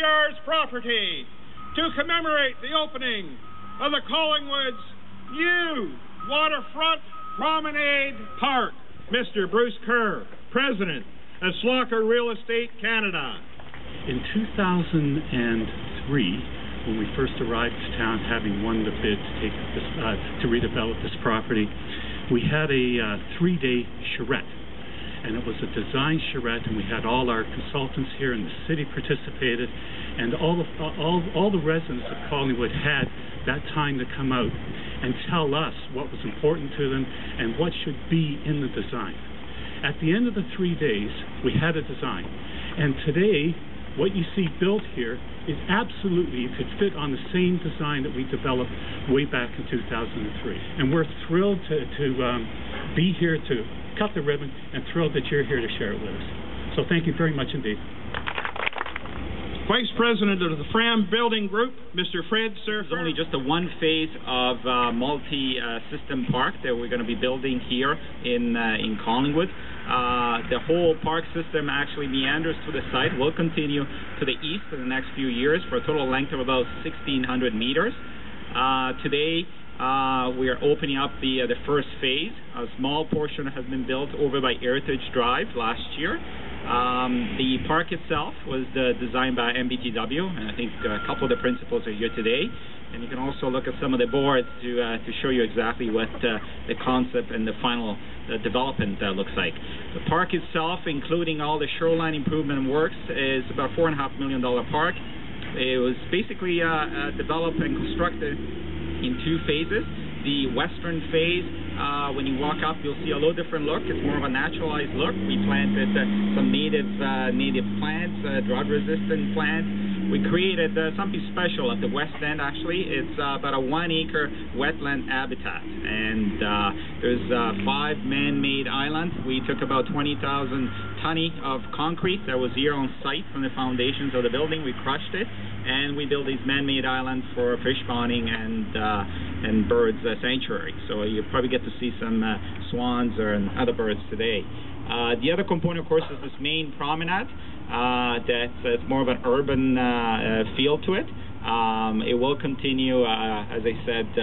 Shipyards property to commemorate the opening of the Collingwood's new waterfront Promenade Park. Mr. Bruce Kerr, President of Slokker Real Estate Canada. In 2003, when we first arrived to town, having won the bid to take this, to redevelop this property, we had a 3-day charrette, and it was a design charrette, and we had all our consultants here, and the city participated, and all the residents of Collingwood had that time to come out and tell us what was important to them and what should be in the design. At the end of the 3 days, we had a design, and today, what you see built here is absolutely, it could fit on the same design that we developed way back in 2003. And we're thrilled to be here to cut the ribbon, and thrilled that you're here to share it with us. So thank you very much indeed. Vice President of the Fram Building Group, Mr. Fred Surfer. It's only just a one phase of multi-system park that we're going to be building here in Collingwood. The whole park system actually meanders to the site, will continue to the east in the next few years for a total length of about 1,600 meters. Today, we are opening up the first phase. A small portion has been built over by Heritage Drive last year. The park itself was designed by MBTW, and I think a couple of the principals are here today. And you can also look at some of the boards to show you exactly what the concept and the final development looks like. The park itself, including all the shoreline improvement works, is about $4.5 million park. It was basically developed and constructed in 2 phases. The western phase, when you walk up, you'll see a little different look. It's more of a naturalized look. We planted some native plants, drought-resistant plants. We created something special at the west end, actually. It's about a 1-acre wetland habitat. And there's 5 man-made islands. We took about 20,000 tonne of concrete that was here on site from the foundations of the building. We crushed it, and we built these man-made islands for fish spawning and birds sanctuary. So you'll probably get to see some swans or other birds today. The other component, of course, is this main promenade. That's more of an urban feel to it. It will continue, as I said,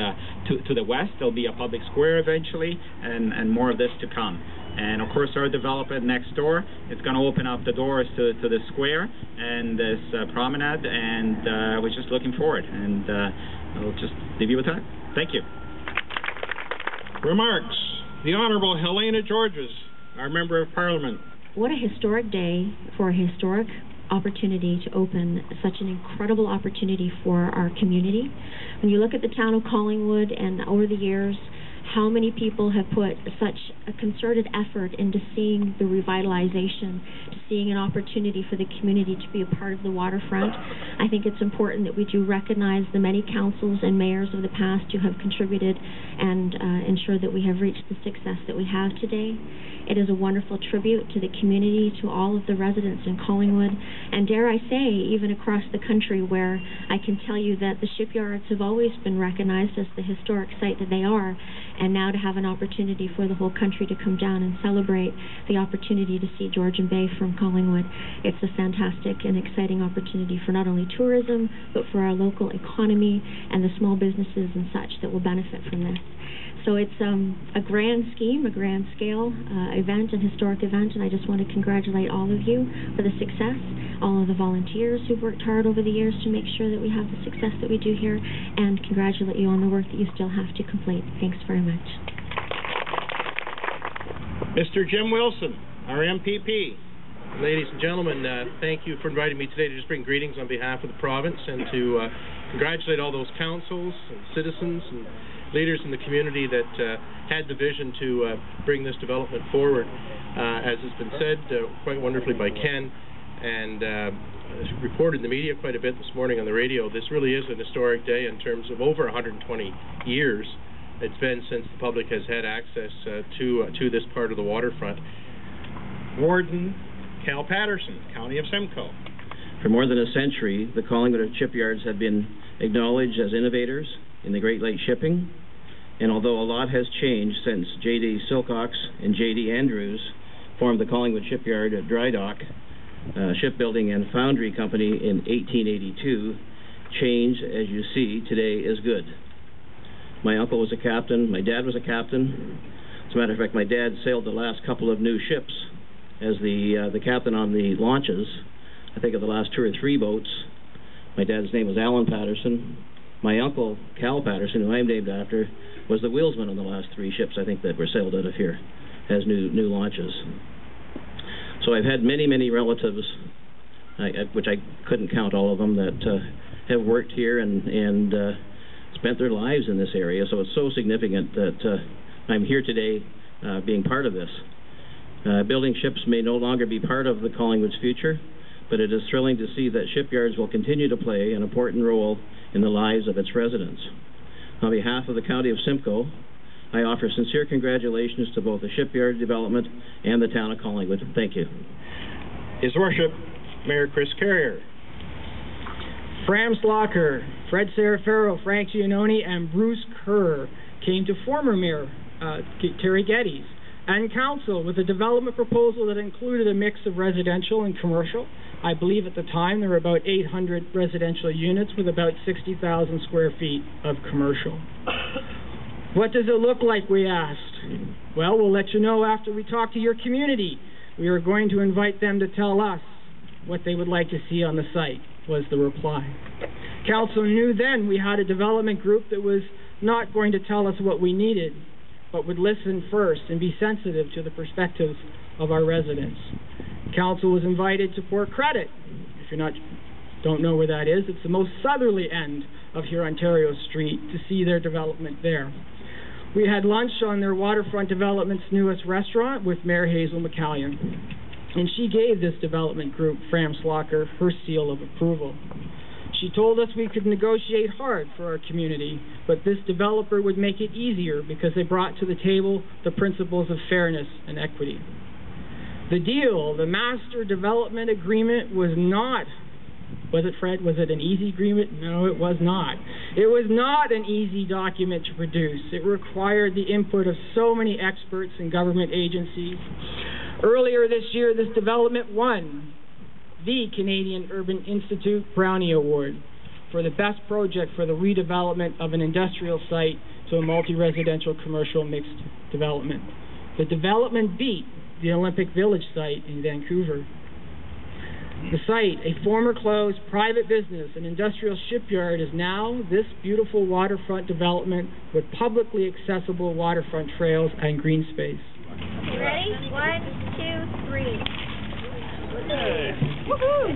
to the west. There'll be a public square eventually, and more of this to come. And of course, our development next door, it's going to open up the doors to the square and this promenade, and we're just looking forward. And I'll just leave you with that. Thank you. Remarks. The Honourable Helena Georges, our Member of Parliament. What a historic day for a historic opportunity to open such an incredible opportunity for our community. When you look at the town of Collingwood, and over the years, how many people have put such a concerted effort into seeing the revitalization, to seeing an opportunity for the community to be a part of the waterfront. I think it's important that we do recognize the many councils and mayors of the past who have contributed and ensure that we have reached the success that we have today. It is a wonderful tribute to the community, to all of the residents in Collingwood, and dare I say, even across the country, where I can tell you that the Shipyards have always been recognized as the historic site that they are, and now to have an opportunity for the whole country to come down and celebrate the opportunity to see Georgian Bay from Collingwood. It's a fantastic and exciting opportunity for not only tourism, but for our local economy and the small businesses and such that will benefit from this. So it's a grand scheme, a grand scale event, an historic event, and I just want to congratulate all of you for the success, all of the volunteers who've worked hard over the years to make sure that we have the success that we do here, and congratulate you on the work that you still have to complete. Thanks very much. Mr. Jim Wilson, our MPP. Ladies and gentlemen, thank you for inviting me today to just bring greetings on behalf of the province and to congratulate all those councils and citizens and leaders in the community that had the vision to bring this development forward. As has been said quite wonderfully by Ken, and reported in the media quite a bit this morning on the radio, this really is an historic day in terms of over 120 years it's been since the public has had access to this part of the waterfront. Warden Cal Patterson, County of Simcoe. For more than a century, the Collingwood Shipyards have been acknowledged as innovators in the Great Lakes shipping, and although a lot has changed since J.D. Silcox and J.D. Andrews formed the Collingwood Shipyard at Dry Dock, Shipbuilding and Foundry Company in 1882. Change, as you see, today is good. My uncle was a captain. My dad was a captain. As a matter of fact, my dad sailed the last couple of new ships as the captain on the launches. I think of the last 2 or 3 boats. My dad's name was Alan Patterson. My uncle, Cal Patterson, who I'm named after, was the wheelsman on the last 3 ships, I think, that were sailed out of here as new launches. So I've had many, many relatives, which I couldn't count all of them, that have worked here and spent their lives in this area. So it's so significant that I'm here today being part of this. Building ships may no longer be part of the Collingwood's future, but it is thrilling to see that Shipyards will continue to play an important role in the lives of its residents. On behalf of the County of Simcoe, I offer sincere congratulations to both the shipyard development and the town of Collingwood. Thank you. His Worship, Mayor Chris Carrier. Fram and Slokker, Fred Serafaro, Frank Giannoni, and Bruce Kerr came to former Mayor Terry Geddes and Council with a development proposal that included a mix of residential and commercial. I believe at the time there were about 800 residential units with about 60,000 square feet of commercial. What does it look like, we asked? Well, we'll let you know after we talk to your community. We are going to invite them to tell us what they would like to see on the site, was the reply. Council knew then we had a development group that was not going to tell us what we needed, but would listen first and be sensitive to the perspectives of our residents. Council was invited to Port Credit. If you don't know where that is, it's the most southerly end of here Ontario Street, to see their development there. We had lunch on their waterfront development's newest restaurant with Mayor Hazel McCallion, and she gave this development group, Fram and Slokker, her seal of approval. She told us we could negotiate hard for our community, but this developer would make it easier because they brought to the table the principles of fairness and equity. The deal, the master development agreement, was not, was it, Fred? Was it an easy agreement? No, it was not. It was not an easy document to produce. It required the input of so many experts and government agencies. Earlier this year, this development won the Canadian Urban Institute Brownie Award for the best project for the redevelopment of an industrial site to a multi-residential commercial mixed development. The development beat the Olympic Village site in Vancouver. The site, a former closed private business and industrial shipyard, is now this beautiful waterfront development with publicly accessible waterfront trails and green space. Ready? 1, 2, 3. Woohoo!